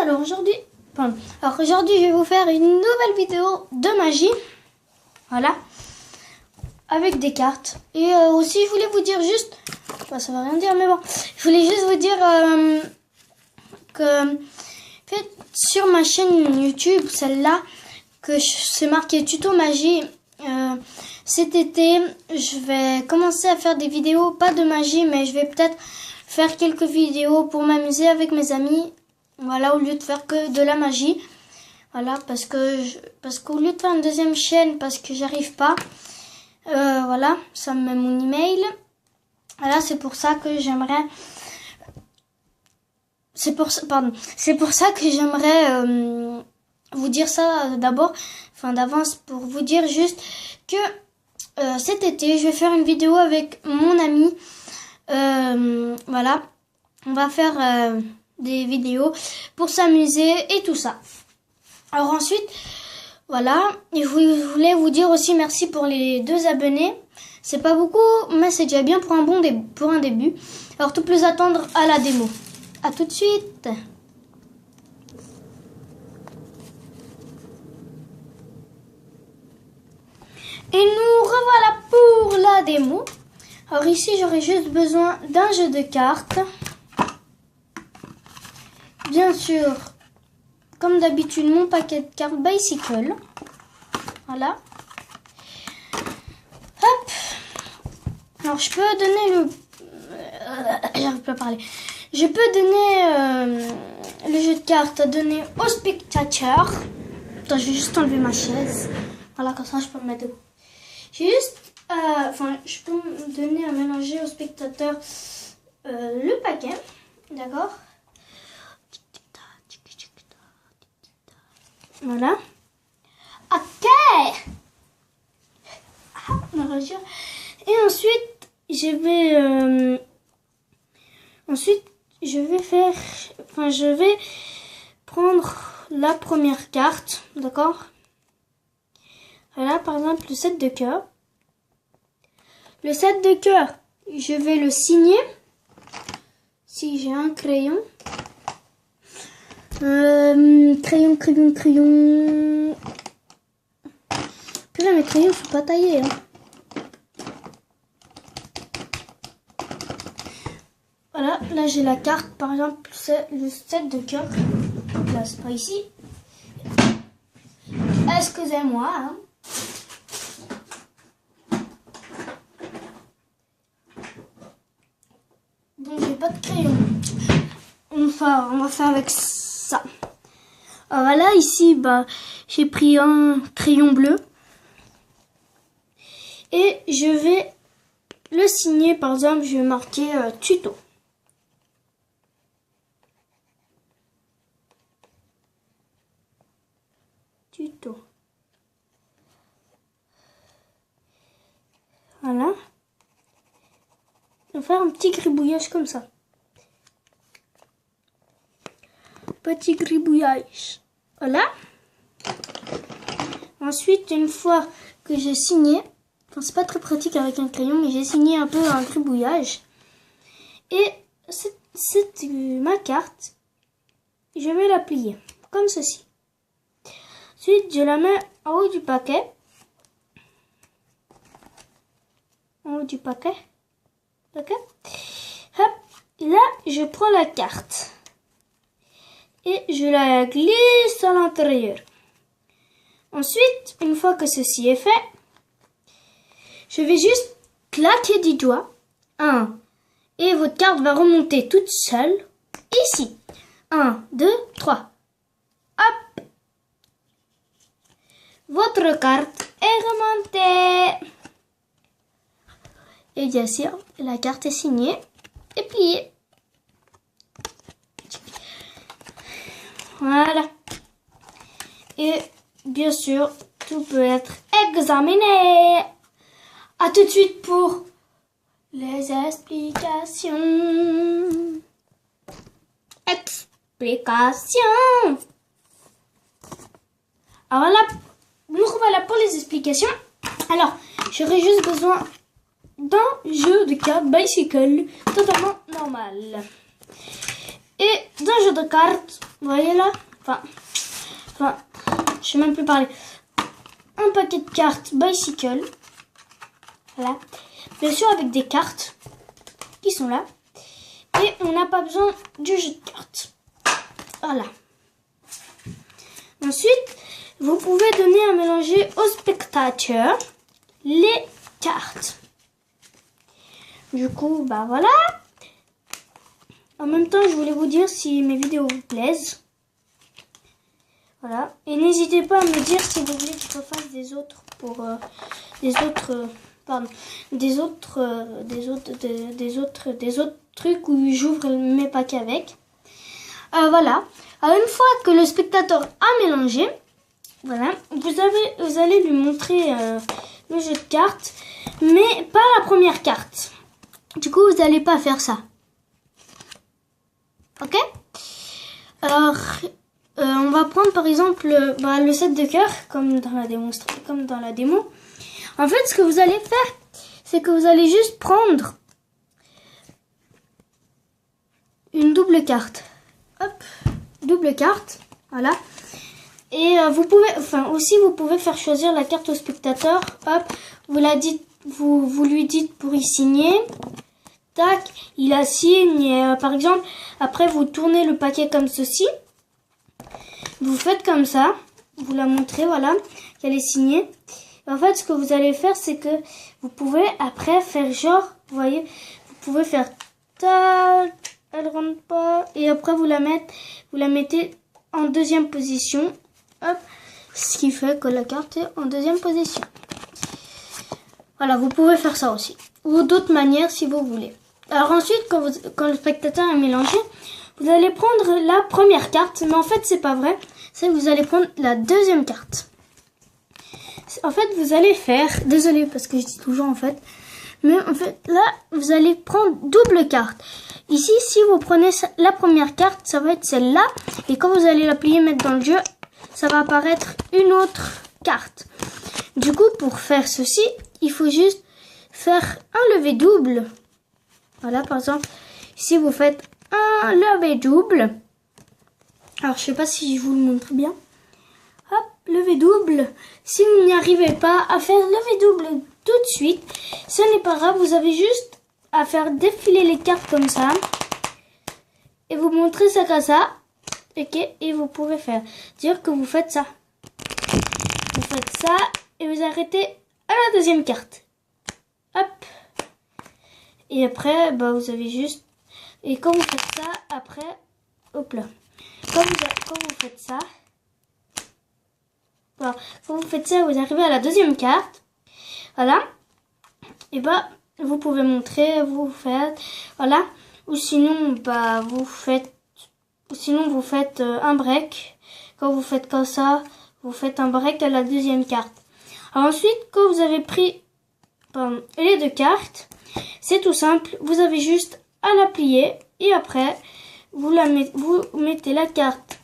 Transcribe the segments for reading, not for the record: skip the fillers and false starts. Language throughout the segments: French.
Alors aujourd'hui, je vais vous faire une nouvelle vidéo de magie. Voilà. Avec des cartes. Et aussi, je voulais vous dire juste... Enfin, ça va rien dire, mais bon. Je voulais juste vous dire que... En fait, sur ma chaîne YouTube, celle-là, que c'est marqué tuto magie. Cet été, je vais commencer à faire des vidéos, pas de magie, mais je vais peut-être faire quelques vidéos pour m'amuser avec mes amis. Voilà, au lieu de faire que de la magie. Voilà, parce qu'au lieu de faire une deuxième chaîne, parce que j'arrive pas, voilà, ça me met mon email. Voilà, c'est pour ça que j'aimerais... C'est pour ça que j'aimerais vous dire ça d'abord, enfin d'avance, pour vous dire juste que cet été, je vais faire une vidéo avec mon ami. Voilà, on va faire des vidéos pour s'amuser et tout ça. Alors ensuite, voilà, et je voulais vous dire aussi merci pour les 2 abonnés. C'est pas beaucoup, mais c'est déjà bien pour un début. Alors tout plus attendre à la démo. À tout de suite. Et nous revoilà pour la démo. Alors ici, j'aurais juste besoin d'un jeu de cartes. Bien sûr, comme d'habitude, mon paquet de cartes Bicycle. Voilà. Hop. Alors, je peux donner le... J'arrive pas à parler. Je peux donner le jeu de cartes à donner aux spectateurs. Attends, je vais juste enlever ma chaise. Voilà, comme ça, je peux me mettre debout. J'ai juste... je peux me donner à mélanger aux spectateurs le paquet. D'accord? Voilà. Ok. Et ensuite, je vais prendre la première carte, d'accord? Voilà, par exemple, le 7 de cœur. Le 7 de cœur, je vais le signer. Si j'ai un crayon. Crayon. Puis là, mes crayons sont pas taillés, hein. Voilà, là j'ai la carte, par exemple, c'est le 7 de cœur. Là, c'est pas ici. Excusez-moi, hein. Donc j'ai pas de crayon. On va faire avec ça. Alors, voilà, ici, j'ai pris un crayon bleu. Et je vais le signer, par exemple, je vais marquer tuto. Tuto. Voilà. On va faire un petit gribouillage comme ça. Petit gribouillage. Voilà. Ensuite, une fois que j'ai signé, enfin, c'est pas très pratique avec un crayon, mais j'ai signé un peu un gribouillage. Et c'est ma carte. Je vais la plier comme ceci. Ensuite, je la mets en haut du paquet. En haut du paquet. Ok. Hop. Et là, je prends la carte. Et je la glisse à l'intérieur. Ensuite, une fois que ceci est fait, je vais juste claquer du doigt. 1. Et votre carte va remonter toute seule. Ici. 1, 2, 3. Hop. Votre carte est remontée. Et bien sûr, la carte est signée et pliée. Voilà. Et bien sûr, tout peut être examiné. À tout de suite pour les explications. Alors là, nous revoilà pour les explications. Alors, j'aurais juste besoin d'un jeu de cartes Bicycle totalement normal. Et d'un jeu de cartes, vous voyez là, enfin, je sais même plus parler. Un paquet de cartes Bicycle. Voilà. Bien sûr avec des cartes qui sont là. Et on n'a pas besoin du jeu de cartes. Voilà. Ensuite, vous pouvez donner à mélanger aux spectateurs les cartes. Du coup, bah voilà. En même temps, je voulais vous dire si mes vidéos vous plaisent. Voilà. Et n'hésitez pas à me dire si vous voulez que je refasse des autres pour des autres trucs où j'ouvre mes paquets avec. Voilà. Alors, une fois que le spectateur a mélangé, voilà, vous allez lui montrer le jeu de cartes, mais pas la première carte. Du coup, vous n'allez pas faire ça. Ok? Alors, on va prendre par exemple le 7 de cœur, comme dans la démo. En fait, ce que vous allez faire, c'est que vous allez juste prendre une double carte. Hop, double carte, voilà. Et vous pouvez faire choisir la carte au spectateur. Hop, vous lui dites pour y signer. Tac, il la signe et par exemple, après vous tournez le paquet comme ceci. Vous faites comme ça, vous la montrez, voilà, qu'elle est signée. Et en fait, ce que vous allez faire, c'est que vous pouvez après faire genre, vous voyez, vous pouvez faire tac, elle rentre pas, et après vous la mettez en deuxième position. Hop, ce qui fait que la carte est en deuxième position. Voilà, vous pouvez faire ça aussi. Ou d'autres manières si vous voulez. Alors ensuite, quand le spectateur est mélangé, vous allez prendre la première carte. Mais en fait, c'est pas vrai. C'est que vous allez prendre la deuxième carte. En fait, vous allez faire... Désolée parce que je dis toujours en fait. Mais en fait, là, vous allez prendre double carte. Ici, si vous prenez la première carte, ça va être celle-là. Et quand vous allez la plier, mettre dans le jeu, ça va apparaître une autre carte. Du coup, pour faire ceci, il faut juste faire un lever double. Voilà, par exemple, si vous faites un lever double. Alors, je sais pas si je vous le montre bien. Hop, lever double. Si vous n'y arrivez pas à faire lever double tout de suite, ce n'est pas grave. Vous avez juste à faire défiler les cartes comme ça. Et vous montrez ça comme ça. Ok, et vous pouvez dire que vous faites ça. Vous faites ça et vous arrêtez à la deuxième carte. Hop. Et après, bah, vous avez juste... Et quand vous faites ça, après... Hop là. Quand vous faites ça... Voilà, quand vous faites ça, vous arrivez à la deuxième carte. Voilà. Et bah, vous pouvez montrer, vous faites... Voilà. Ou sinon, bah, vous faites un break. Quand vous faites comme ça, vous faites un break à la deuxième carte. Alors ensuite, quand vous avez pris les deux cartes, c'est tout simple. Vous avez juste à la plier et après, vous mettez la carte,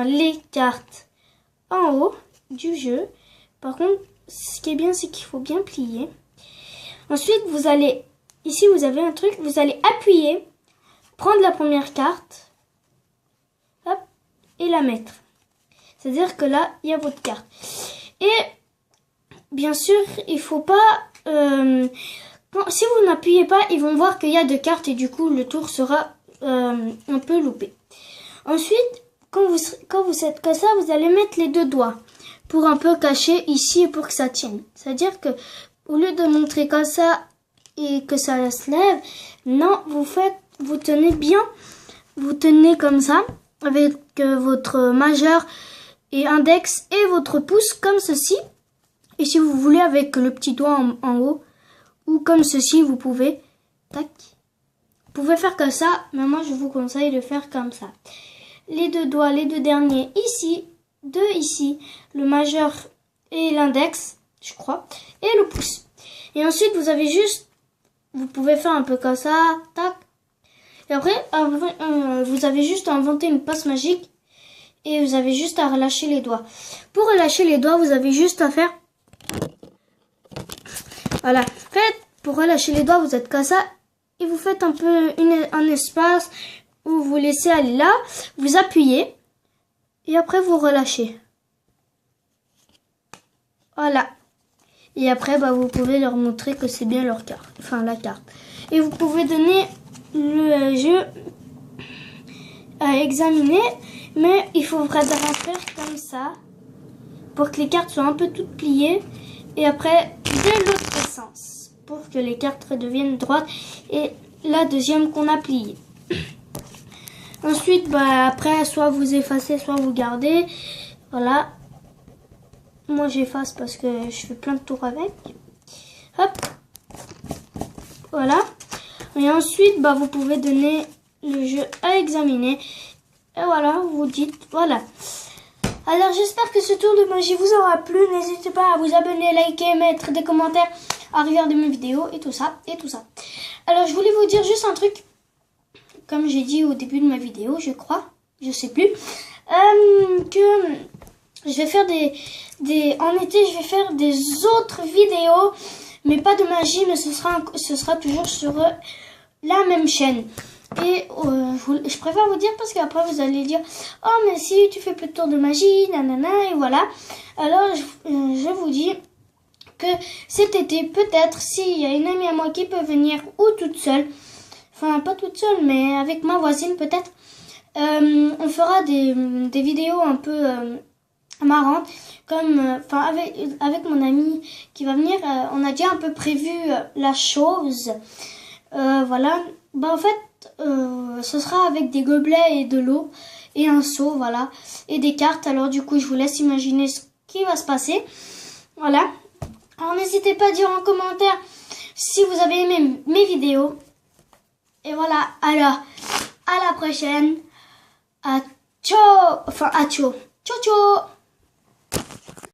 les cartes en haut du jeu. Par contre, ce qui est bien, c'est qu'il faut bien plier. Ensuite, ici vous avez un truc, vous allez appuyer, prendre la première carte, hop, et la mettre. C'est-à-dire que là, il y a votre carte. Et bien sûr, il faut pas... si vous n'appuyez pas, ils vont voir qu'il y a deux cartes et du coup, le tour sera un peu loupé. Ensuite, quand vous êtes comme ça, vous allez mettre les deux doigts pour un peu cacher ici et pour que ça tienne. C'est-à-dire que au lieu de montrer comme ça et que ça se lève, non, vous tenez bien, vous tenez comme ça avec votre majeur et index et votre pouce comme ceci. Et si vous voulez avec le petit doigt en haut ou comme ceci, vous pouvez, tac, vous pouvez faire comme ça, mais moi je vous conseille de faire comme ça. Les deux doigts, les deux derniers ici, deux ici, le majeur et l'index, je crois, et le pouce. Et ensuite vous pouvez faire un peu comme ça, tac. Et après, vous avez juste à inventer une passe magique et vous avez juste à relâcher les doigts. Pour relâcher les doigts, vous avez juste à faire... Voilà. Pour relâcher les doigts, vous êtes comme ça et vous faites un peu un espace vous laissez aller là, vous appuyez et après vous relâchez. Voilà. Et après, vous pouvez leur montrer que c'est bien leur carte, enfin la carte. Et vous pouvez donner le jeu à examiner, mais il faudra faire comme ça pour que les cartes soient un peu toutes pliées. Et après, de l'autre sens, pour que les cartes redeviennent droites. Et la deuxième qu'on a pliée. Ensuite, après, soit vous effacez, soit vous gardez. Voilà. Moi, j'efface parce que je fais plein de tours avec. Hop. Voilà. Et ensuite, vous pouvez donner le jeu à examiner. Et voilà, vous dites, voilà. Alors, j'espère que ce tour de magie vous aura plu. N'hésitez pas à vous abonner, liker, mettre des commentaires, à regarder mes vidéos et tout ça, et tout ça. Alors, je voulais vous dire juste un truc. Comme j'ai dit au début de ma vidéo, je crois, je sais plus, que je vais faire en été, je vais faire des autres vidéos, mais pas de magie, mais ce sera toujours sur la même chaîne. Et je préfère vous dire parce qu'après vous allez dire, oh mais si tu fais plus de tours de magie, nanana, et voilà. Alors je vous dis que cet été, peut-être, s'il y a une amie à moi qui peut venir, ou toute seule, enfin pas toute seule, mais avec ma voisine peut-être, on fera des vidéos un peu marrantes, comme, avec mon ami qui va venir, on a déjà un peu prévu la chose, voilà. En fait, ce sera avec des gobelets et de l'eau, et un seau, voilà, et des cartes. Alors du coup, je vous laisse imaginer ce qui va se passer, voilà. Alors n'hésitez pas à dire en commentaire si vous avez aimé mes vidéos. Et voilà, alors, à la prochaine. À ciao. Enfin, à ciao. Ciao, ciao.